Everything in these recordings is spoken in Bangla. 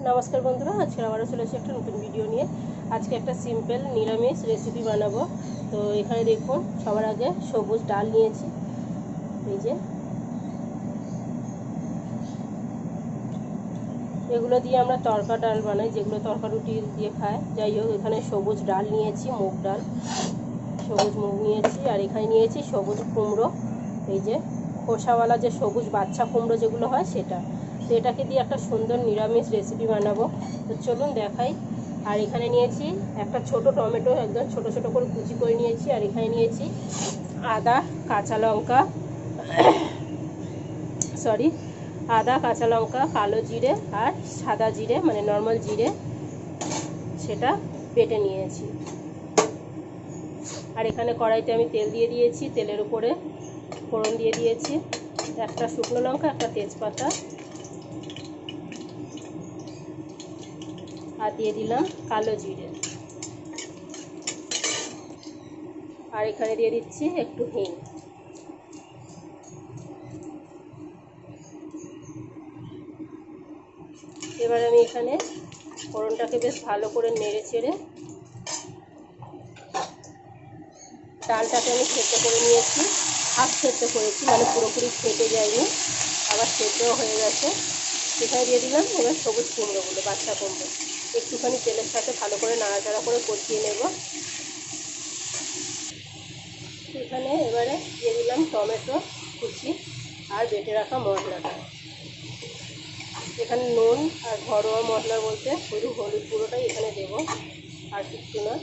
नमस्कार बंधुरा आज के आबारो चले एसेছি একটা নতুন ভিডিও নিয়ে। আজকে একটা সিম্পল নিরামিষ রেসিপি বানাবো। তো এখানে দেখুন সবার আগে সবুজ ডাল নিয়েছি, এই যে এগুলো দিয়ে আমরা তরকা ডাল বানাই, যেগুলো তরকা রুটি দিয়ে খায়। যাই হোক, এখানে সবুজ ডাল নিয়েছি, মুগ ডাল, সবুজ মুগ নিয়েছি। আর এখানে নিয়েছি সবুজ কুমড়ো, এই যে খোসাওয়ালা যে সবুজ বাচ্চা কুমড়ো যেগুলো হয় সেটা। তো এটাকে দিয়ে একটা সুন্দর নিরামিষ রেসিপি বানাবো। তো চলুন দেখাই। আর এখানে নিয়েছি একটা ছোট টমেটো, একদম ছোট ছোট করে কুচি করে নিয়েছি। আর এখানে নিয়েছি আদা, কাঁচা লঙ্কা, আদা, কাঁচা লঙ্কা, কালো জিরে আর সাদা জিরে মানে নর্মাল জিরে, সেটা বেটে নিয়েছি। আর এখানে কড়াইতে আমি তেল দিয়ে দিয়েছি, তেলের উপরে ফোড়ন দিয়ে দিয়েছি, একটা শুকনো লঙ্কা, একটা তেজপাতা, আর দিয়ে দিলাম কালো জিরে। আর এখানে দিয়ে দিচ্ছি একটু হিং। এবার আমি এখানে ফোড়নটাকে বেশ ভালো করে নেড়ে চেড়ে ডালটাকে আমি সেদ্ধ করে নিয়েছি, হাফ সেদ্ধ করেছি, মানে পুরোপুরি ফেটে যায়নি, আবার সেদ্ধও হয়ে গেছে। এখানে দিয়ে দিলাম এবার সবুজ কুমড়োগুলো, বাচ্চা কুমড়ো, একটুখানি তেলের সাথে ভালো করে নাড়াচাড়া করে কষিয়ে নেব। এখানে এবারে দিয়ে দিলাম টমেটো কুচি আর বেটে রাখা মশলাটা। এখানে নুন আর ঘরোয়া মশলা বলতে শুধু হলুদ গুঁড়োটাই এখানে দেব, আর কিছু না।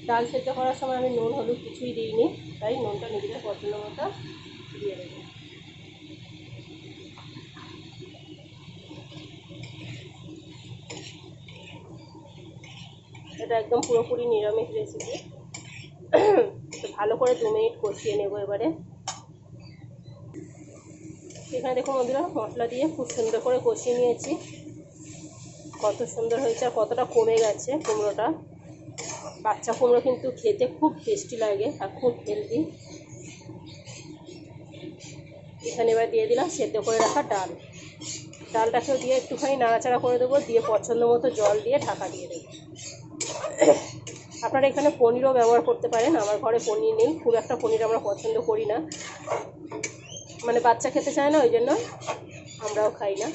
ডাল সেদ্ধ করার সময় আমি নুন হলুদ কিছুই দিইনি, তাই নুনটা নিজেদের পছন্দ মতো দিয়ে দেব। এটা একদম পুরোপুরি নিরামিষ রেসিপি। তো ভালো করে 2 মিনিট কষিয়ে নেব এবারে। এখানে দেখুন বন্ধুরা, মশলা দিয়ে খুব সুন্দর করে কষিয়ে নিয়েছি। কত সুন্দর হয়েছে আর কতটা কমে গেছে কুমড়োটা। বাচ্চা কুমড়ো কিন্তু খেতে খুব টেস্টি লাগে আর খুব হেলদি। এখানে এবার দিয়ে দিলাম সেদ্ধ করে রাখা ডাল। ডালটাকেও দিয়ে একটুখানি নাড়াচাড়া করে দেবো, দিয়ে পছন্দ মতো জল দিয়ে ঢাকা দিয়ে দেবো। আপনারা এখানে পনিরও ব্যবহার করতে পারেন। আমার ঘরে পনির নেই, খুব একটা পনির আমরা পছন্দ করি না, মানে বাচ্চা খেতে চায় না, ওই জন্য আমরাও খাই না।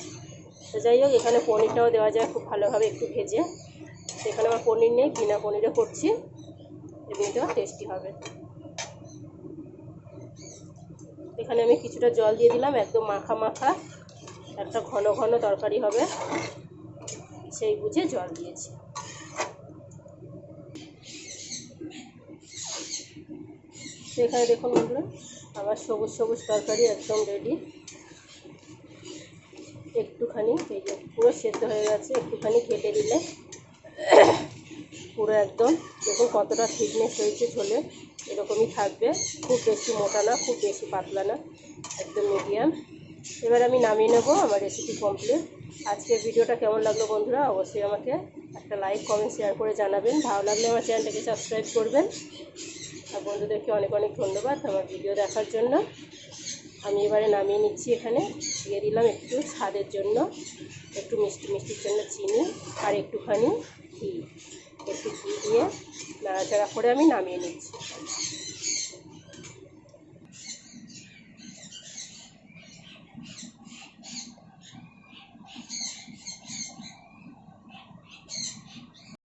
তো যাই হোক, এখানে পনিরটাও দেওয়া যায় খুব ভালোভাবে একটু ভেজে। এখানে আমার পনির নেই, বিনা পনিরে করছি, এমনিতেও টেস্টি হবে। এখানে আমি কিছুটা জল দিয়ে দিলাম, একদম মাখা মাখা একটা ঘন ঘন তরকারি হবে, সেই বুঝে জল দিয়েছি। এখানে দেখুন বন্ধুরা, আমার সবুজ সবুজ তরকারি একদম রেডি। একটুখানি এই যে পুরো সেদ্ধ হয়ে গেছে, একটুখানি কেটে দিলে পুরো একদম দেখুন কতটা থিকনেস হয়েছে ঝোলে, এরকমই থাকবে। খুব বেশি মোটা না, খুব বেশি পাতলা না, একদম মিডিয়াম। এবার আমি নামিয়ে নেব, আমার রেসিপি কমপ্লিট। আজকের ভিডিওটা কেমন লাগলো বন্ধুরা, অবশ্যই আমাকে একটা লাইক কমেন্ট শেয়ার করে জানাবেন। ভালো লাগলে আমার চ্যানেলটাকে সাবস্ক্রাইব করবেন। আর বন্ধুদেরকে অনেক অনেক ধন্যবাদ আমার ভিডিও দেখার জন্য। আমি এবারে নামিয়ে নিচ্ছি। এখানে দিয়ে দিলাম একটু স্বাদের জন্য, একটু মিষ্টির জন্য চিনি আর একটুখানি ঘি। একটু ঘি দিয়ে নাড়াচাড়া করে আমি নামিয়ে নিচ্ছি।